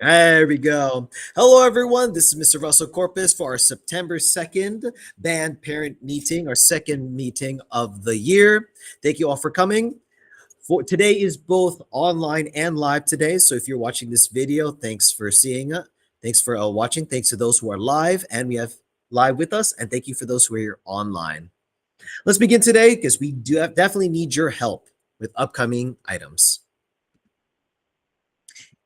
There we go. Hello, everyone. This is Mr. Russell Corpus for our September 2nd band parent meeting, our second meeting of the year. Thank you all for coming. For today is both online and live today. So if you're watching this video, thanks for seeing it. Thanks for watching. Thanks to those who are live and we have live with us. And thank you for those who are here online. Let's begin today because we definitely need your help with upcoming items.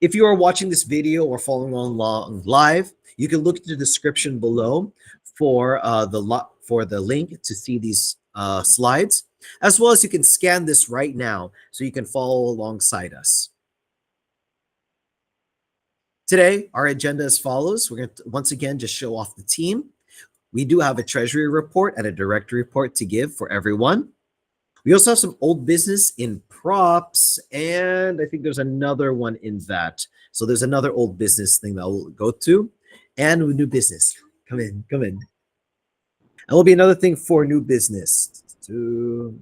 If you are watching this video or following along live, you can look at the description below for the link to see these slides, as well as you can scan this right now so you can follow alongside us. Today, our agenda as follows. We're going to once again just show off the team. We do have a treasury report and a director report to give for everyone. We also have some old business in props, and I think there's another one in that. So there's another old business thing that we'll go to, and new business. Come in, come in. And will be another thing for new business. We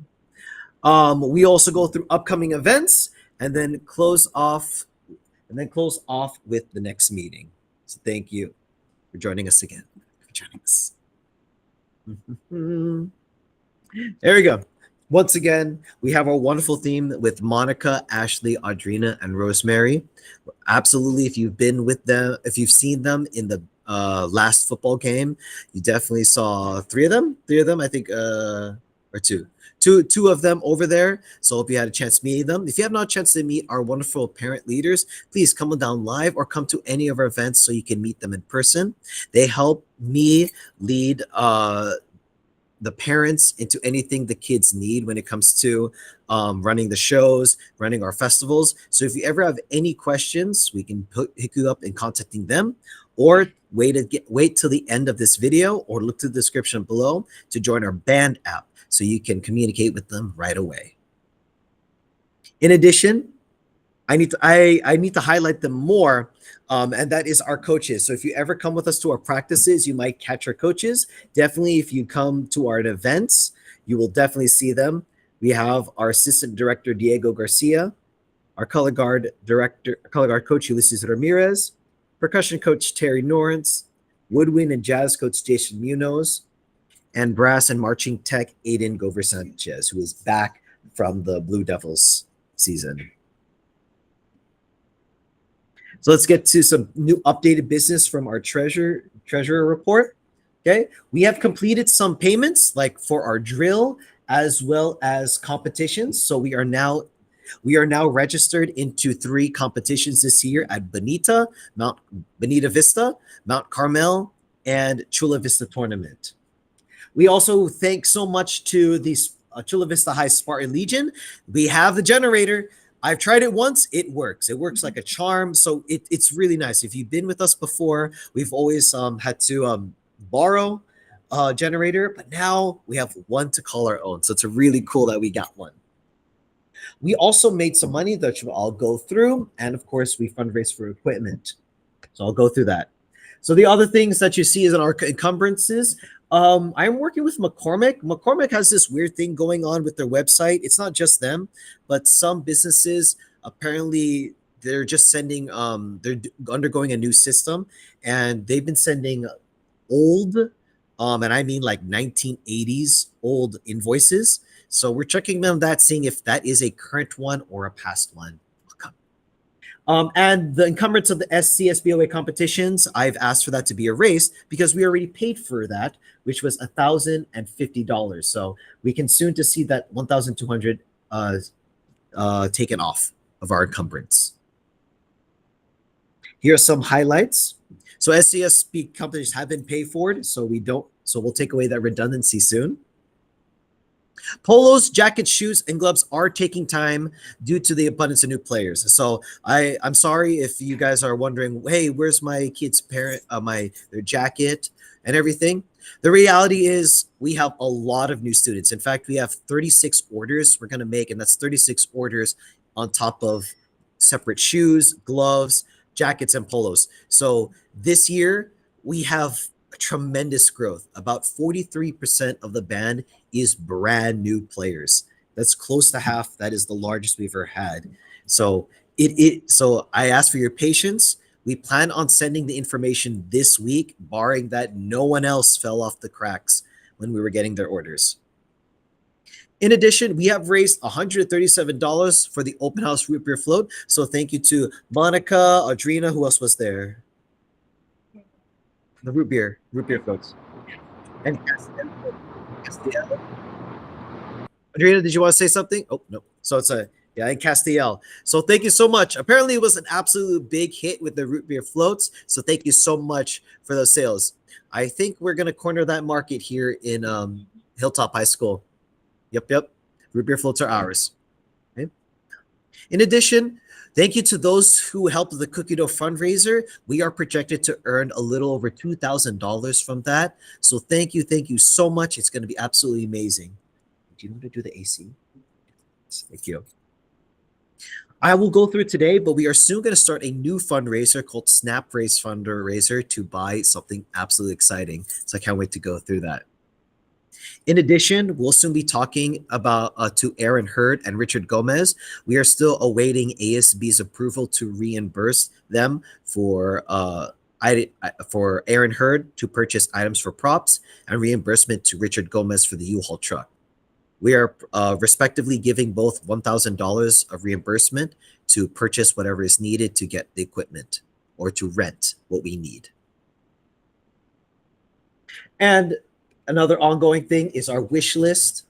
also go through upcoming events, and then close off with the next meeting. So thank you for joining us again. There we go. Once again, we have our wonderful theme with Monica, Ashley, Audrina, and Rosemary. Absolutely, if you've been with them, if you've seen them in the last football game, you definitely saw three of them, I think, or two of them over there. So hope you had a chance meeting them. If you have not a chance to meet our wonderful parent leaders, please come down live or come to any of our events so you can meet them in person. They help me lead the parents into anything the kids need when it comes to running the shows, running our festivals. So if you ever have any questions, we can pick you up in contacting them, or wait till the end of this video or look to the description below to join our band app so you can communicate with them right away. In addition, I need to highlight them more, and that is our coaches. So if you ever come with us to our practices, you might catch our coaches. Definitely, if you come to our events, you will definitely see them. We have our assistant director Diego Garcia, our color guard coach Ulysses Ramirez, percussion coach Terry Norrance, woodwind and jazz coach Jason Munoz, and brass and marching tech Aiden Gover Sanchez, who is back from the Blue Devils season. So let's get to some new updated business from our treasurer report. Okay, we have completed some payments like for our drill as well as competitions. So we are now registered into 3 competitions this year at Bonita Vista, Mount Carmel, and Chula Vista Tournament. We also thank so much to the Chula Vista High Spartan Legion. We have the generator. I've tried it once. It works. It works like a charm. So it's really nice. If you've been with us before, we've always had to borrow a generator, but now we have one to call our own. So it's really cool that we got one. We also made some money that I'll go through. And of course, we fundraise for equipment. So I'll go through that. So the other things that you see is in our encumbrances. I'm working with McCormick. McCormick has this weird thing going on with their website. It's not just them, but some businesses apparently they're just sending they're undergoing a new system, and they've been sending old and I mean like 1980s old invoices. So we're checking on that, seeing if that is a current one or a past one. And the encumbrance of the SCSBOA competitions, I've asked for that to be erased because we already paid for that, which was $1,050. So we can soon to see that $1,200 taken off of our encumbrance. Here are some highlights. So SCSB companies have been paid for, so we'll take away that redundancy soon. Polos, jackets, shoes, and gloves are taking time due to the abundance of new players. So I'm sorry if you guys are wondering, hey, where's my kid's their jacket and everything? The reality is we have a lot of new students. In fact, we have 36 orders we're going to make, and that's 36 orders on top of separate shoes, gloves, jackets, and polos. So this year we have tremendous growth. About 43% of the band is brand new players. That's close to half. That is the largest we've ever had. So so I ask for your patience. We plan on sending the information this week, barring that no one else fell off the cracks when we were getting their orders. In addition, we have raised $137 for the open house root beer float. So thank you to Monica, Audrina, who else was there? The root beer floats. And Castiel. Adriana, did you want to say something? Oh, no. So it's a, yeah, in Castiel. So thank you so much. Apparently, it was an absolute big hit with the root beer floats. So thank you so much for those sales. I think we're going to corner that market here in Hilltop High School. Yep, yep. Root beer floats are ours. Okay. In addition, thank you to those who helped the cookie dough fundraiser. We are projected to earn a little over $2,000 from that. So thank you so much. It's going to be absolutely amazing. Do you want to do the AC? Thank you. I will go through today, but we are soon going to start a new fundraiser called Snap Race Fundraiser to buy something absolutely exciting. So I can't wait to go through that. In addition, we'll soon be talking about to Aaron Hurd and Richard Gomez. We are still awaiting ASB's approval to reimburse them for Aaron Hurd to purchase items for props and reimbursement to Richard Gomez for the U-Haul truck. We are respectively giving both $1,000 of reimbursement to purchase whatever is needed to get the equipment or to rent what we need. And another ongoing thing is our wish list.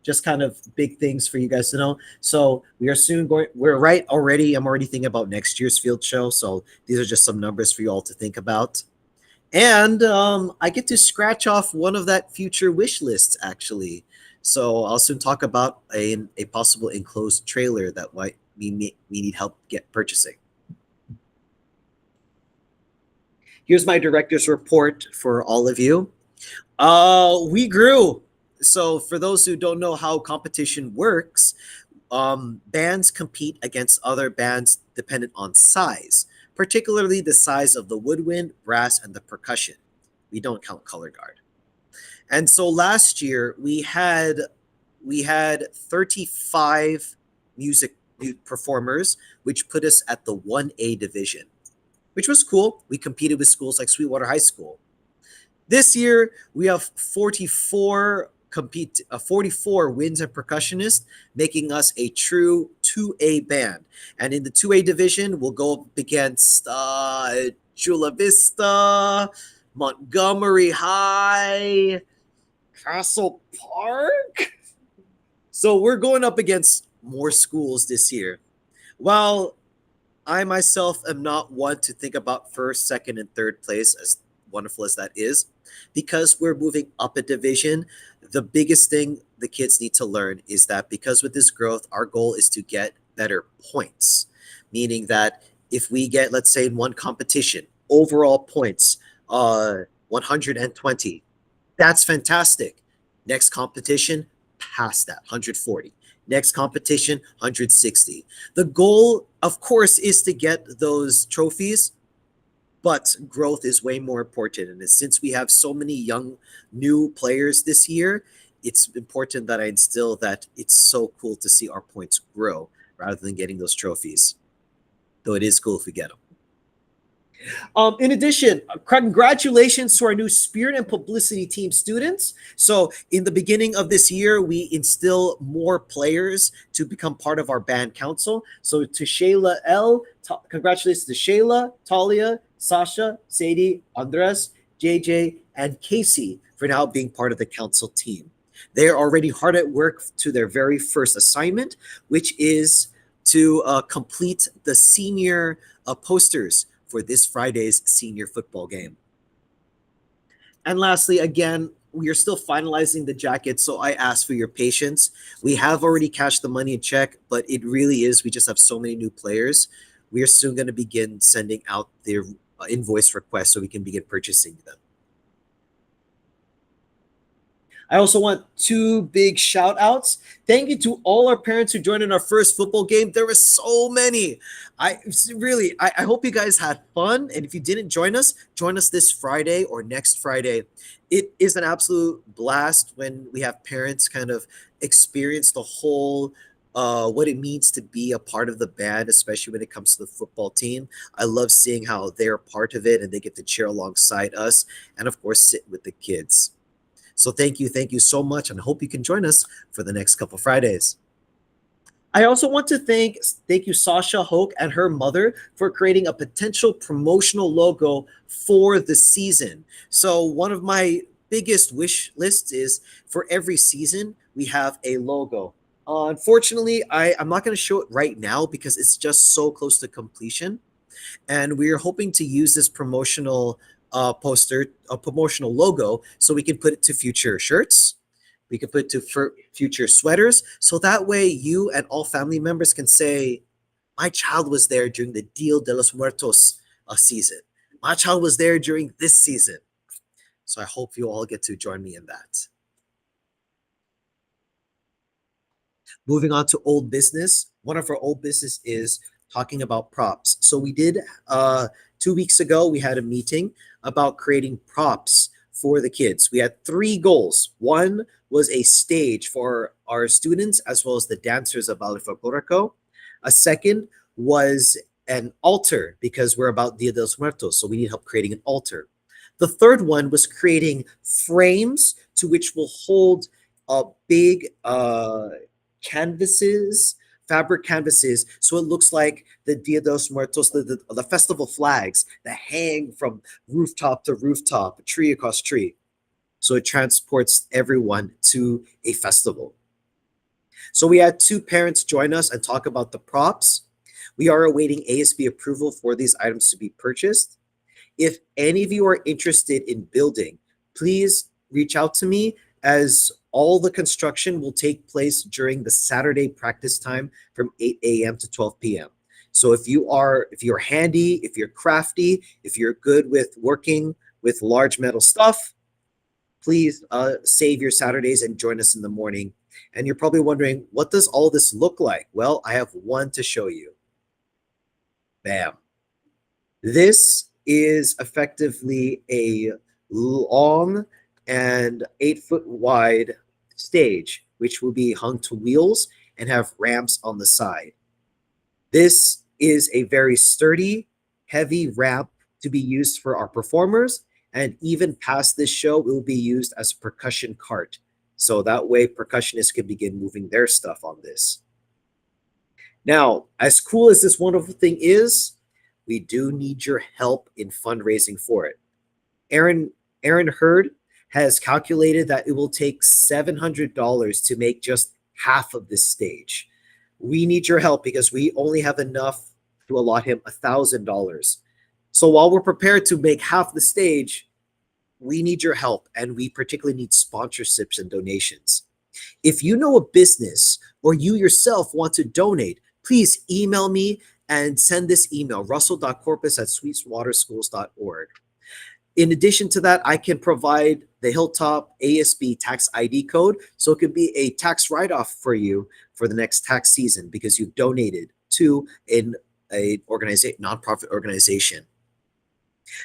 Just kind of big things for you guys to know. So we are soon going, we're right already. I'm already thinking about next year's field show. So these are just some numbers for you all to think about. And I get to scratch off one of that future wish lists, actually. So I'll soon talk about a possible enclosed trailer that we need help get purchasing. Here's my director's report for all of you. We grew. So for those who don't know how competition works, bands compete against other bands dependent on size, particularly the size of the woodwind, brass, and the percussion. We don't count color guard. And so last year we had 35 music performers, which put us at the 1A division, which was cool. We competed with schools like Sweetwater High School. This year we have 44 winds and percussionists, making us a true 2A band. And in the 2A division, we'll go up against Chula Vista, Montgomery High, Castle Park. So we're going up against more schools this year. While I myself am not one to think about first, second, and third place, as wonderful as that is, because we're moving up a division, the biggest thing the kids need to learn is that because with this growth, our goal is to get better points. Meaning that if we get, let's say in one competition, overall points, 120, that's fantastic. Next competition, past that, 140. Next competition, 160. The goal, of course, is to get those trophies, but growth is way more important. And since we have so many young, new players this year, it's important that I instill that it's so cool to see our points grow rather than getting those trophies. Though it is cool if we get them. In addition, congratulations to our new Spirit and Publicity Team students. So in the beginning of this year, we instill more players to become part of our band council. So to Shayla L, congratulations to Shayla, Talia, Sasha, Sadie, Andres, JJ, and Casey for now being part of the council team. They are already hard at work to their very first assignment, which is to complete the senior posters for this Friday's senior football game. And lastly, again, we are still finalizing the jacket, so I ask for your patience. We have already cashed the money in check, but it really is, we just have so many new players. We are soon going to begin sending out their invoice requests so we can begin purchasing them. I also want two big shout outs. Thank you to all our parents who joined in our first football game. There were so many. I hope you guys had fun. And if you didn't join us this Friday or next Friday. It is an absolute blast when we have parents kind of experience the whole what it means to be a part of the band, especially when it comes to the football team. I love seeing how they're part of it and they get to cheer alongside us and, of course, sit with the kids. So thank you so much, and I hope you can join us for the next couple Fridays. I also want to thank you Sasha Hoke and her mother for creating a potential promotional logo for the season. So one of my biggest wish lists is for every season we have a logo. Unfortunately, I'm not going to show it right now because it's just so close to completion, and we're hoping to use this promotional poster, a promotional logo, so we can put it to future shirts. We could put it to future sweaters, so that way you and all family members can say, "My child was there during the Dia de los Muertos season. My child was there during this season." So I hope you all get to join me in that. Moving on to old business. One of our old business is talking about props. So we did 2 weeks ago, we had a meeting about creating props for the kids. We had three goals. One was a stage for our students as well as the dancers of Ballet Folklorico. A second was an altar because we're about Dia de los Muertos, so we need help creating an altar. The third one was creating frames to which will hold a big canvases, fabric canvases, so it looks like the Dia de los Muertos, the festival flags that hang from rooftop to rooftop, tree across tree. So it transports everyone to a festival. So we had two parents join us and talk about the props. We are awaiting ASB approval for these items to be purchased. If any of you are interested in building, please reach out to me, as all the construction will take place during the Saturday practice time from 8 a.m. to 12 p.m. So if you're handy, if you're crafty, if you're good with working with large metal stuff, please save your Saturdays and join us in the morning. And you're probably wondering, what does all this look like? Well, I have one to show you. Bam. This is effectively a long and 8 foot wide stage, which will be hung to wheels and have ramps on the side. This is a very sturdy, heavy ramp to be used for our performers. And even past this show, it will be used as a percussion cart. So that way, percussionists can begin moving their stuff on this. Now, as cool as this wonderful thing is, we do need your help in fundraising for it. Aaron Hurd has calculated that it will take $700 to make just half of this stage. We need your help because we only have enough to allot him $1,000. So while we're prepared to make half the stage, we need your help, and we particularly need sponsorships and donations. If you know a business or you yourself want to donate, please email me and send this email, russell.corpus@sweetwaterschools.org. In addition to that, I can provide the Hilltop ASB tax ID code, so it could be a tax write-off for you for the next tax season because you donated to a nonprofit organization.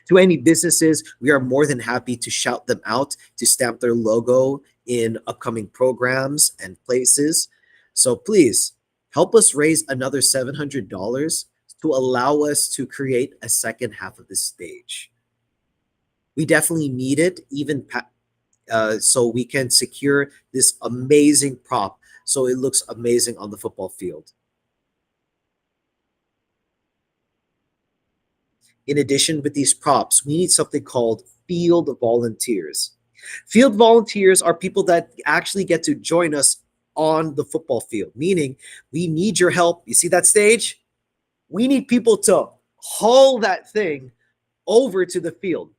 To any businesses, we are more than happy to shout them out to stamp their logo in upcoming programs and places. So please help us raise another $700 to allow us to create a second half of this stage. We definitely need it, so we can secure this amazing prop so it looks amazing on the football field. In addition, with these props, we need something called field volunteers. Field volunteers are people that actually get to join us on the football field, meaning we need your help. You see that stage? We need people to haul that thing over to the field.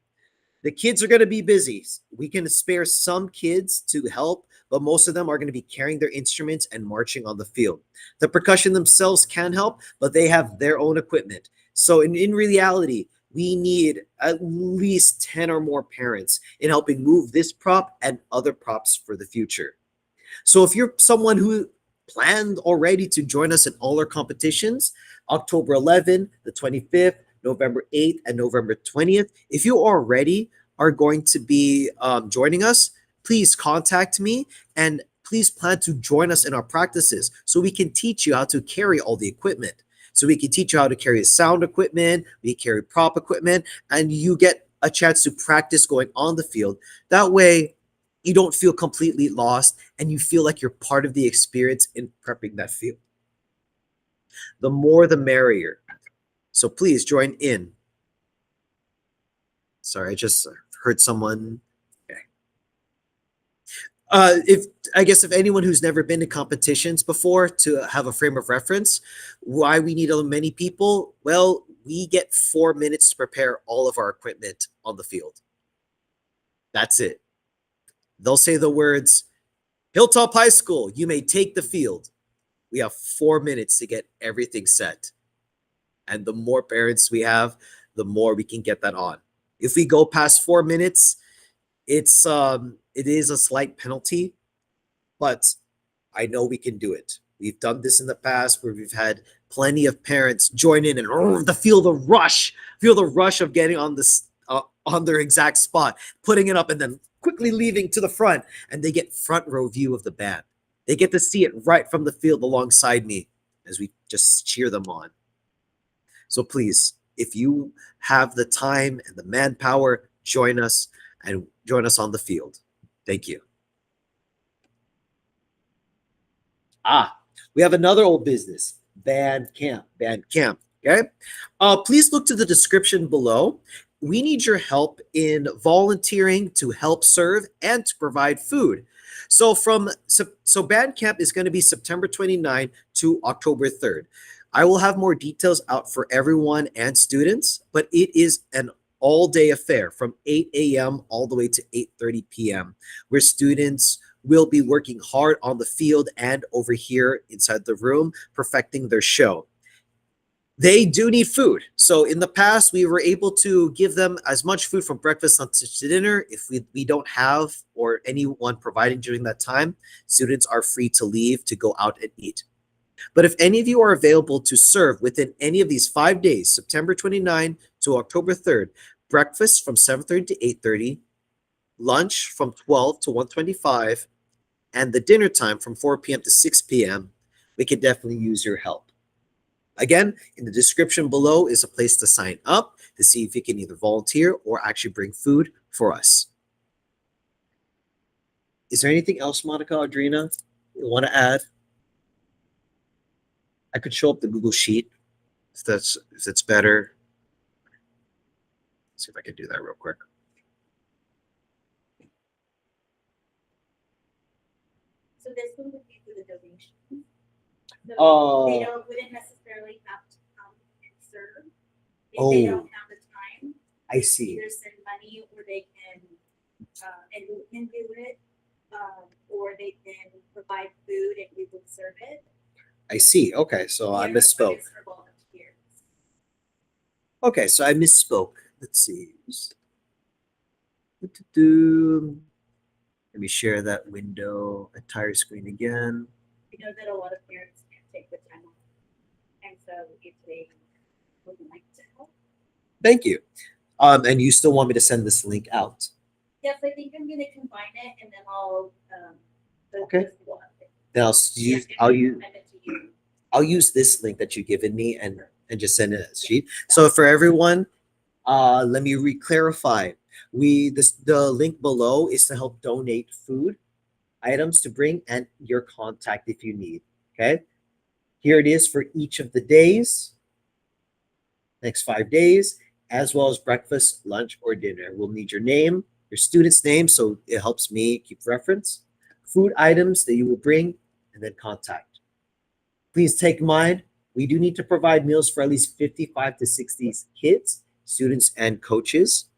The kids are going to be busy. We can spare some kids to help, but most of them are going to be carrying their instruments and marching on the field. The percussion themselves can help, but they have their own equipment. So in reality, we need at least 10 or more parents in helping move this prop and other props for the future. So if you're someone who planned already to join us in all our competitions, October 11th, the 25th, November 8th, and November 20th, if you already are going to be joining us, please contact me and please plan to join us in our practices so we can teach you how to carry all the equipment. So we can teach you how to carry sound equipment, we carry prop equipment, and you get a chance to practice going on the field. That way, you don't feel completely lost and you feel like you're part of the experience in prepping that field. The more the merrier. So please join in. Sorry, I just heard someone. Okay. If I guess if anyone who's never been to competitions before to have a frame of reference, why we need so many people? Well, we get 4 minutes to prepare all of our equipment on the field. That's it. They'll say the words, Hilltop High School, you may take the field. We have 4 minutes to get everything set. And the more parents we have, the more we can get that on. If we go past 4 minutes, it is a slight penalty, but I know we can do it. We've done this in the past where we've had plenty of parents join in and feel the rush of getting on this on their exact spot, putting it up, and then quickly leaving to the front, and they get front row view of the band. They get to see it right from the field alongside me as we just cheer them on. So please, if you have the time and the manpower, join us and join us on the field. Thank you. We have another old business, band camp. Okay. Please look to the description below. We need your help in volunteering to help serve and to provide food. So band camp is going to be September 29 to October 3rd. I will have more details out for everyone and students, but it is an all-day affair from 8 a.m. all the way to 8:30 p.m., where students will be working hard on the field and over here inside the room, perfecting their show. They do need food. So in the past, we were able to give them as much food from breakfast to dinner. If we don't have or anyone providing during that time, students are free to leave to go out and eat. But if any of you are available to serve within any of these 5 days, September 29 to October 3rd, breakfast from 7:30 to 8:30, lunch from 12 to 1:25, and the dinner time from 4 p.m. to 6 p.m., we could definitely use your help. Again, in the description below is a place to sign up to see if you can either volunteer or actually bring food for us. Is there anything else, Monica, Audrina, you want to add? I could show up the Google Sheet if that's better. Let's see if I can do that real quick. So this one would be for the donation. So they wouldn't necessarily have to come and serve if they don't have the time. I see. Either send money, or they can and we can do it, or they can provide food and we will serve it. I see. Okay, so I misspoke. Okay, so I misspoke. Let's see. Let me share that window, entire screen again. We know that a lot of parents can't take the time off, and so if they would like to help. Thank you. And you still want me to send this link out? Yes, I think I'm going to combine it, and then I'll. Okay. Then I'll use this link that you've given me and just send it as a sheet. So for everyone, let me re-clarify. The link below is to help donate food items to bring and your contact if you need. Okay. Here it is for each of the days, next 5 days, as well as breakfast, lunch, or dinner. We'll need your name, your student's name, so it helps me keep reference, food items that you will bring, and then contact. Please take in mind, we do need to provide meals for at least 55 to 60 kids, students, and coaches.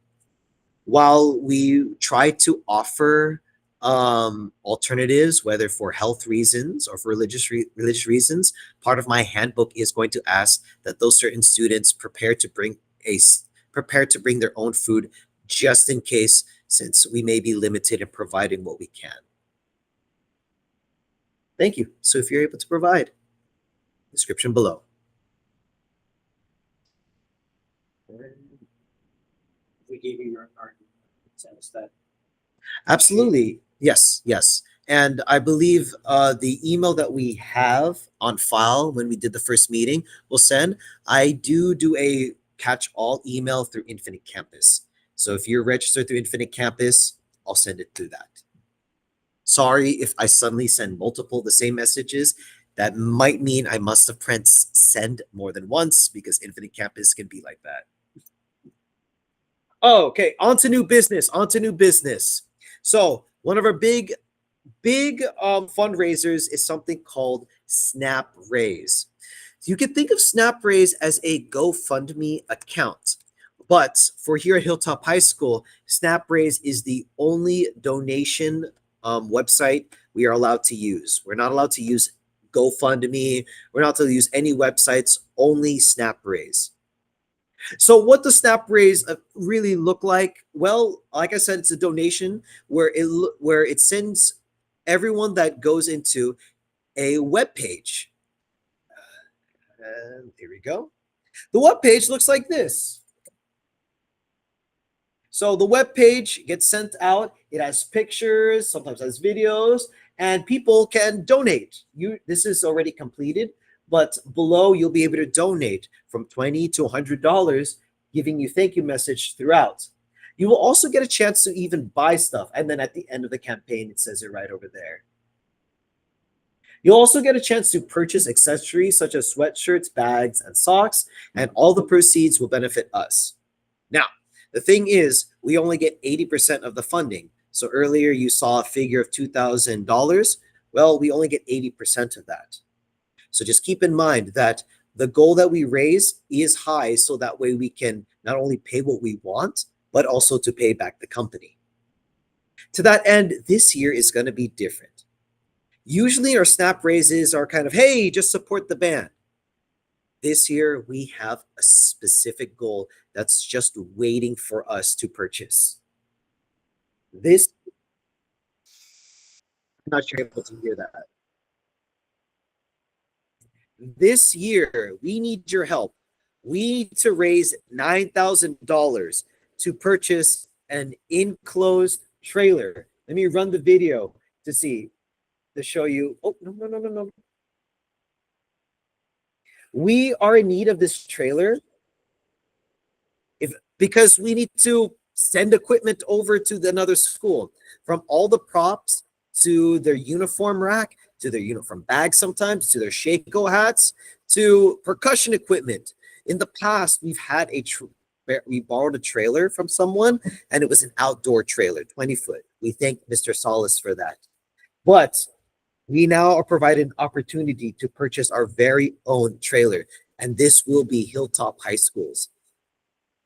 While we try to offer alternatives, whether for health reasons or for religious reasons, part of my handbook is going to ask that those certain students prepare to bring their own food just in case, since we may be limited in providing what we can. Thank you. So if you're able to provide, description below. We gave you our send us that. Absolutely. Yes. And I believe the email that we have on file when we did the first meeting will send. I do a catch all email through Infinite Campus. So if you're registered through Infinite Campus, I'll send it through that. Sorry if I suddenly send multiple the same messages. That might mean I must have pressed send more than once because Infinite Campus can be like that. Oh, okay. On to new business. On to new business. So one of our big fundraisers is something called Snap Raise. You can think of Snap Raise as a GoFundMe account. But for here at Hilltop High School, Snap Raise is the only donation website we are allowed to use. We're not allowed to use GoFundMe. We're not allowed to use any websites, only Snap Raise. So what does Snap Raise really look like? Well, like I said, it's a donation where it sends everyone that goes into a web page. And here we go. The web page looks like this. So the web page gets sent out. It has pictures, sometimes has videos, and people can donate. This is already completed, but below you'll be able to donate from $20 to $100, giving you thank you message throughout. You will also get a chance to even buy stuff, and then at the end of the campaign, it says it right over there. You'll also get a chance to purchase accessories such as sweatshirts, bags, and socks, and all the proceeds will benefit us. Now, the thing is, we only get 80% of the funding. So earlier you saw a figure of $2,000. Well, we only get 80% of that. So just keep in mind that the goal that we raise is high, so that way we can not only pay what we want, but also to pay back the company. To that end, this year is going to be different. Usually our snap raises are kind of, hey, just support the band. This year we have a specific goal that's just waiting for us to purchase. This, I'm not sure able to hear that. This year we need your help. We need to raise $9,000 to purchase an enclosed trailer. Let me run the video to show you. Oh, no. We are in need of this trailer because we need to send equipment over to another school, from all the props to their uniform rack to their uniform bags, sometimes to their Shako hats to percussion equipment. In the past, we borrowed a trailer from someone, and it was an outdoor trailer, 20 foot. We thank Mr. Solis for that. But we now are provided an opportunity to purchase our very own trailer, and this will be Hilltop High School's.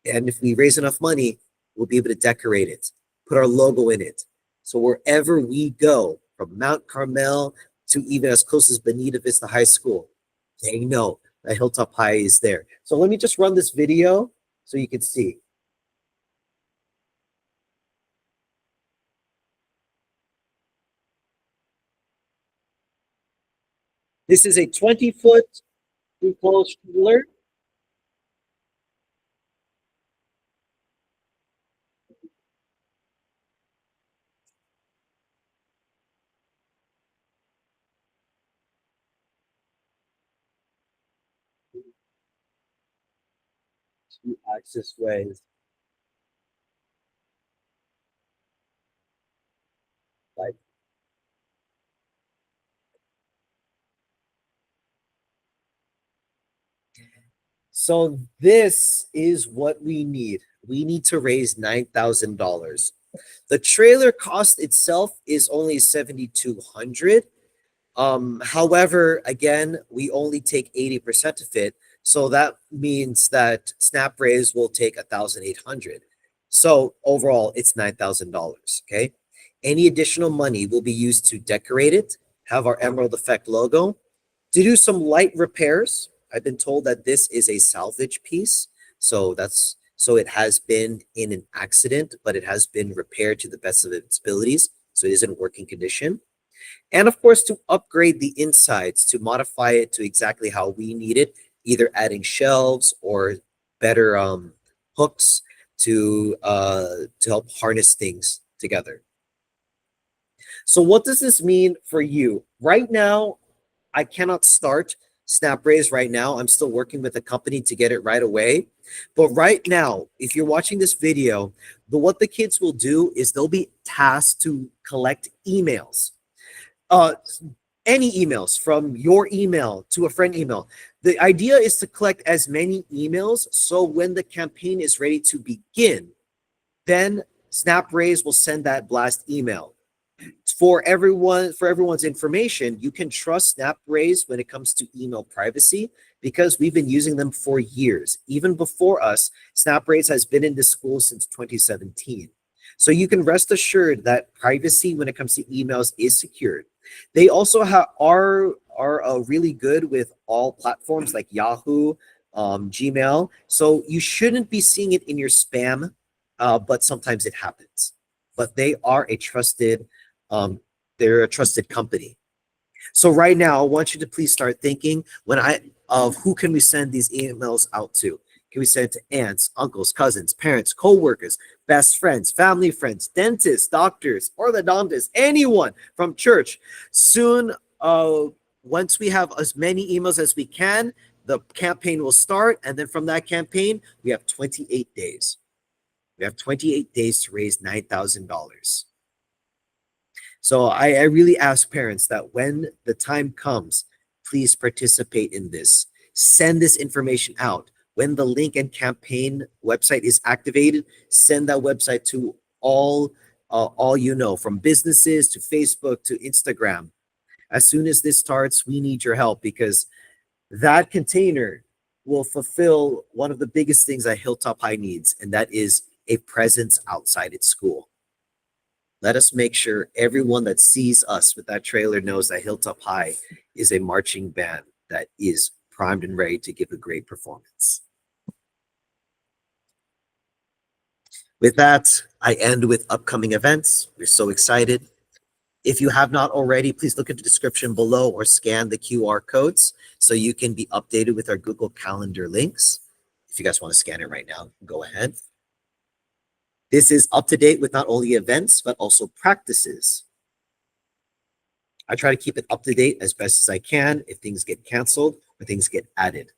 And if we raise enough money, we'll be able to decorate it, put our logo in it. So wherever we go, from Mount Carmel to even as close as Bonita Vista High School, they know that Hilltop High is there. So let me just run this video so you can see. This is a 20-foot enclosed trailer. Two access ways. Like, so this is what we need. We need to raise $9,000. The trailer cost itself is only $7,200. However, again, we only take 80% of it. So that means that Snap Raise will take 1,800. So overall, it's $9,000. Okay. Any additional money will be used to decorate it, have our Emerald Effect logo, to do some light repairs. I've been told that this is a salvage piece. So it has been in an accident, but it has been repaired to the best of its abilities. So it is in working condition. And of course, to upgrade the insides, to modify it to exactly how we need it, either adding shelves or better hooks to help harness things together. So what does this mean for you? Right now, I cannot start SnapRaise right now. I'm still working with a company to get it right away. But right now, if you're watching this video, what the kids will do is they'll be tasked to collect emails. Uh, any emails from your email to a friend email. The idea is to collect as many emails so when the campaign is ready to begin, then SnapRaise will send that blast email. For everyone's information, you can trust SnapRaise when it comes to email privacy because we've been using them for years. Even before us, SnapRaise has been in the school since 2017. So you can rest assured that privacy when it comes to emails is secured. They also are really good with all platforms like Yahoo, Gmail. So you shouldn't be seeing it in your spam, but sometimes it happens. But they are a um, they're a trusted company. So right now, I want you to please start thinking of who can we send these emails out to? Can we send it to aunts, uncles, cousins, parents, co-workers, best friends, family friends, dentists, doctors, orthodontists, anyone from church? Soon, once we have as many emails as we can, the campaign will start. And then from that campaign, we have 28 days. We have 28 days to raise $9,000. So I really ask parents that when the time comes, please participate in this. Send this information out. When the link and campaign website is activated, send that website to all you know, from businesses to Facebook to Instagram. As soon as this starts, we need your help because that container will fulfill one of the biggest things that Hilltop High needs, and that is a presence outside its school. Let us make sure everyone that sees us with that trailer knows that Hilltop High is a marching band that is primed and ready to give a great performance. With that, I end with upcoming events. We're so excited. If you have not already, please look at the description below or scan the QR codes so you can be updated with our Google Calendar links. If you guys want to scan it right now, go ahead. This is up to date with not only events, but also practices. I try to keep it up to date as best as I can if things get canceled or things get added.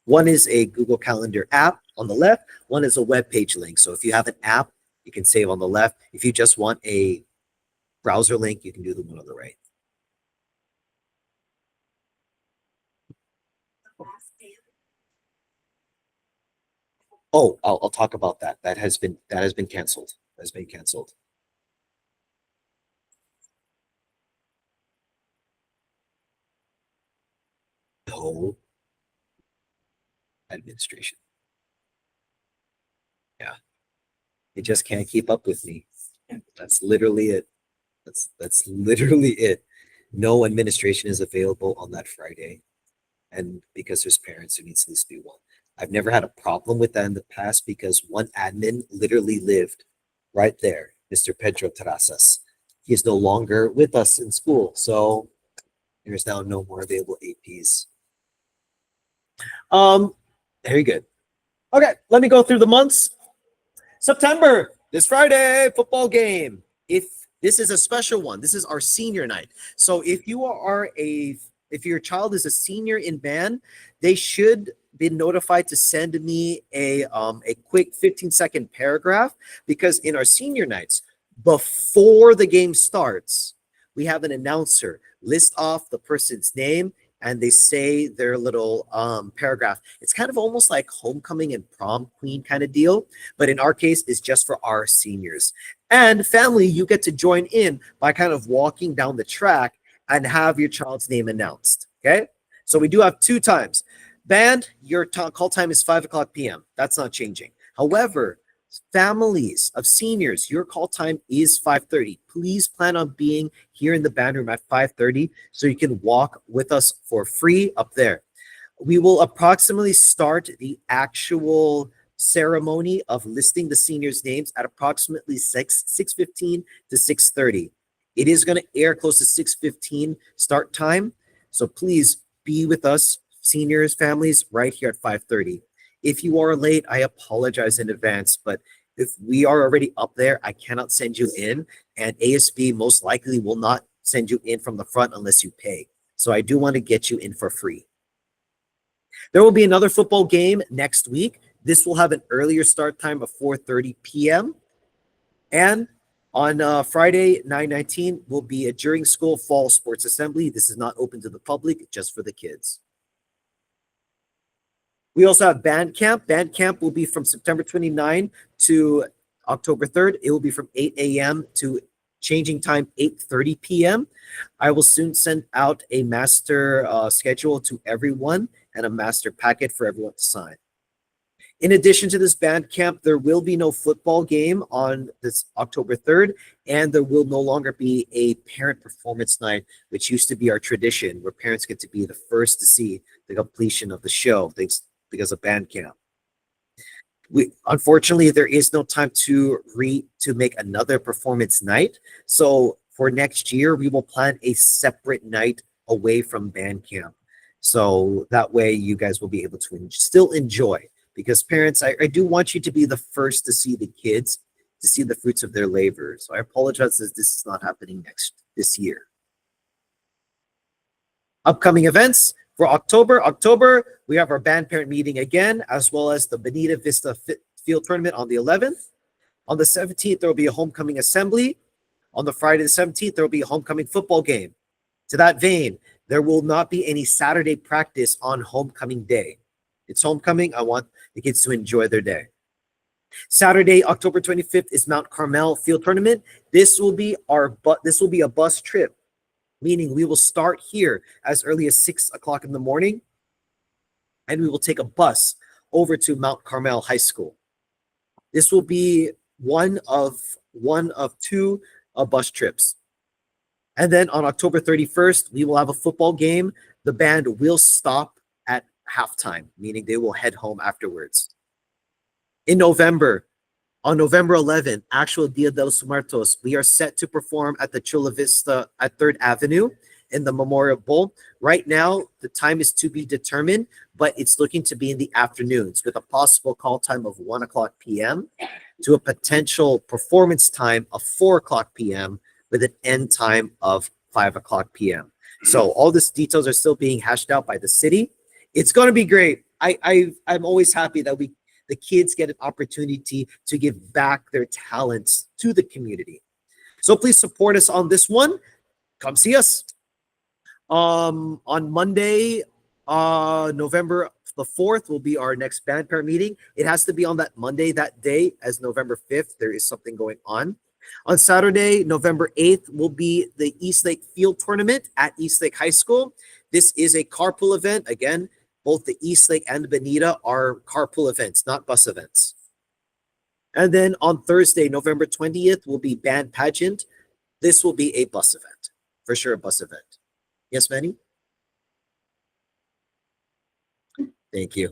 One is a Google Calendar app on the left. One is a web page link. So if you have an app, you can save on the left. If you just want a browser link, you can do the one on the right. Oh, I'll talk about that. That has been canceled. That has been canceled. No administration. Yeah, they just can't keep up with me. That's literally it. That's literally it. No administration is available on that Friday, and because there's parents who needs to at least be one. I've never had a problem with that in the past because one admin literally lived right there, Mr. Pedro Terrazas. He is no longer with us in school, so there's now no more available APs. Very good. Okay, let me go through the months. September, this Friday, football game. If this is a special one, this is our senior night. So if your child is a senior in band, they should be notified to send me a quick 15-second paragraph because in our senior nights, before the game starts, we have an announcer list off the person's name and they say their little paragraph. It's kind of almost like homecoming and prom queen kind of deal, but in our case, it's just for our seniors. And family, you get to join in by kind of walking down the track and have your child's name announced, okay? So we do have two times. Band, your call time is 5 o'clock p.m. That's not changing. However, families of seniors, your call time is 5:30. Please plan on being here in the band room at 5:30 so you can walk with us for free up there. We will approximately start the actual ceremony of listing the seniors' names at approximately 6:15 to 6:30. It is going to air close to 6:15 start time. So please be with us, seniors, families, right here at 5:30. If you are late, I apologize in advance, but If we are already up there, I cannot send you in, and ASB most likely will not send you in from the front unless you pay. So I do want to get you in for free. There will be another football game next week. This will have an earlier start time of 4:30 p.m. And on Friday, 9/19, will be a during school fall sports assembly. This is not open to the public, just for the kids. We also have band camp. Band camp will be from September 29 to October 3rd. It will be from 8 a.m. to changing time 8:30 p.m. I will soon send out a master schedule to everyone and a master packet for everyone to sign. In addition to this band camp, there will be no football game on this October 3rd, and there will no longer be a parent performance night, which used to be our tradition, where parents get to be the first to see the completion of the show, thanks because of band camp. Unfortunately, there is no time to make another performance night. So for next year, we will plan a separate night away from band camp. So that way you guys will be able to still enjoy. Because parents, I do want you to be the first to see the kids, to see the fruits of their labor. So I apologize that this is not happening this year. Upcoming events for October, we have our band parent meeting again, as well as the Bonita Vista Field Tournament on the 11th. On the 17th, there will be a homecoming assembly. On the Friday the 17th, there will be a homecoming football game. To that vein, there will not be any Saturday practice on homecoming day. It's homecoming. I want the kids to enjoy their day. Saturday, October 25th is Mount Carmel Field Tournament. This will be a bus trip, meaning we will start here as early as 6 o'clock in the morning, and we will take a bus over to Mount Carmel High School. This will be one of two bus trips. And then on October 31st, we will have a football game. The band will stop at halftime, meaning they will head home afterwards. In November, on November 11th, actual Dia de los Muertos, we are set to perform at the Chula Vista at 3rd Avenue in the Memorial Bowl. Right now, the time is to be determined, but it's looking to be in the afternoons with a possible call time of 1 o'clock p.m. to a potential performance time of 4 o'clock p.m. with an end time of 5 o'clock p.m. So all these details are still being hashed out by the city. It's going to be great. I'm always happy that the kids get an opportunity to give back their talents to the community. So please support us on this one. Come see us. On Monday, November the 4th will be our next band parent meeting. It has to be on that Monday that day, as November 5th, there is something going on. On Saturday, November 8th, will be the Eastlake Field Tournament at Eastlake High School. This is a carpool event. Again, both the Eastlake and Bonita are carpool events, not bus events. And then on Thursday, November 20th, will be band pageant. This will be a bus event, for sure, a bus event. Yes, Manny? Thank you.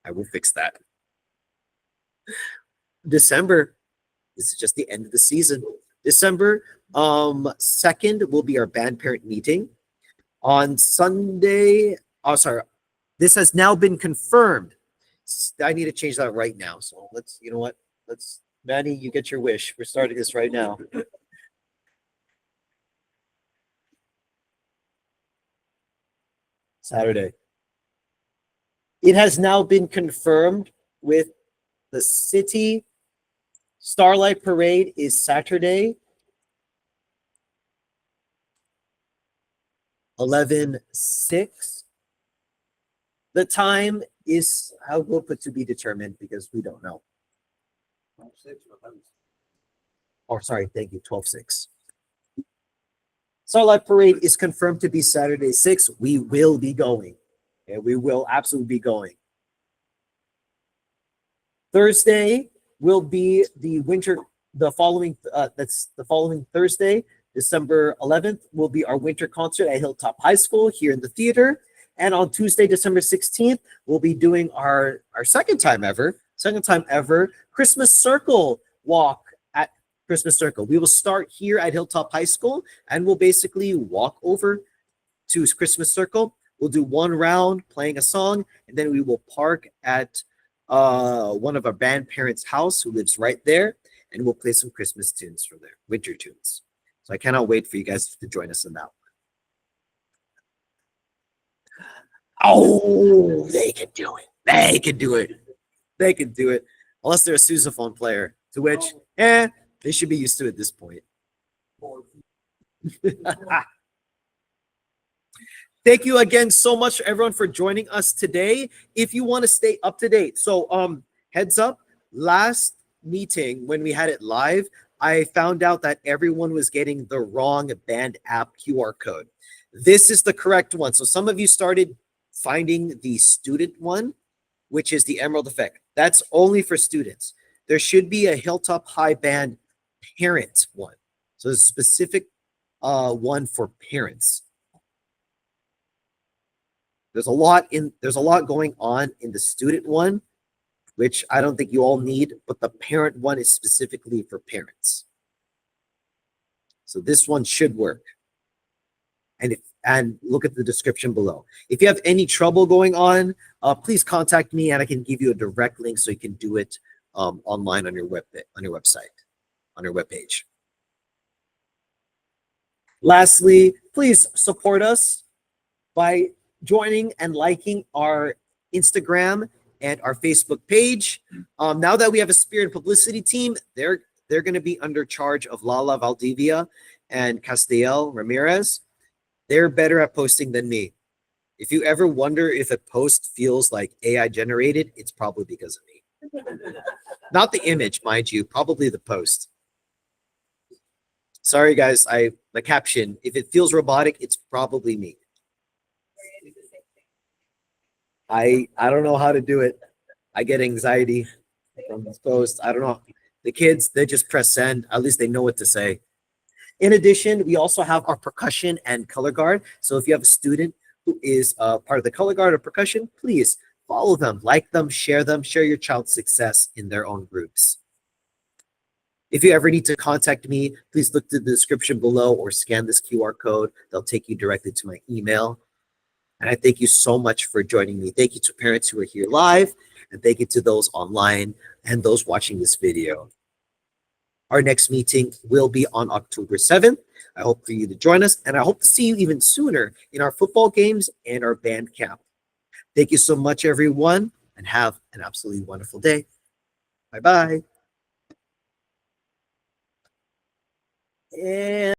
I will fix that. December, this is just the end of the season. December 2nd will be our band parent meeting. On Sunday, this has now been confirmed. I need to change that right now. So you know what? Manny, you get your wish. We're starting this right now. Saturday. It has now been confirmed with the city. Starlight Parade is Saturday, 11/6. The time is, I will put to be determined because we don't know. Oh, sorry, thank you, 12/6. Starlight Parade is confirmed to be Saturday 6. We will be going. Okay, we will absolutely be going. Thursday will be the following Thursday, December 11th, will be our winter concert at Hilltop High School here in the theater. And on Tuesday, December 16th, we'll be doing our second time ever, Christmas Circle walk at Christmas Circle. We will start here at Hilltop High School and we'll basically walk over to Christmas Circle. We'll do one round playing a song and then we will park at one of our band parents' house who lives right there, and we'll play some Christmas tunes from there, winter tunes. So I cannot wait for you guys to join us in that one. Oh, they can do it. They can do it. They can do it. Unless they're a sousaphone player, to which, they should be used to it at this point. Thank you again so much, everyone, for joining us today. If you want to stay up to date, so heads up, last meeting when we had it live, I found out that everyone was getting the wrong band app QR code. This is the correct one. So some of you started finding the student one, which is the Emerald Effect. That's only for students. There should be a Hilltop High Band parent one. So there's a specific one for parents. There's a lot going on in the student one, which I don't think you all need, but the parent one is specifically for parents. So this one should work. And look at the description below. If you have any trouble going on, please contact me and I can give you a direct link so you can do it online on your website, on your webpage. Lastly, please support us by joining and liking our Instagram and our Facebook page. Now that we have a spirit and publicity team, they're going to be under charge of Lala Valdivia and Castiel Ramirez. They're better at posting than me. If you ever wonder if a post feels like AI generated, it's probably because of me. Not the image, mind you, probably the post. Sorry, guys, the caption, if it feels robotic, it's probably me. I don't know how to do it. I get anxiety from this post. I don't know. The kids, they just press send. At least they know what to say. In addition, we also have our percussion and color guard. So if you have a student who is part of the color guard or percussion, please follow them, like them, share your child's success in their own groups. If you ever need to contact me, please look to the description below or scan this QR code. They'll take you directly to my email. And I thank you so much for joining me. Thank you to parents who are here live, and thank you to those online and those watching this video. Our next meeting will be on October 7th. I hope for you to join us, and I hope to see you even sooner in our football games and our band camp. Thank you so much, everyone, and have an absolutely wonderful day. Bye-bye. And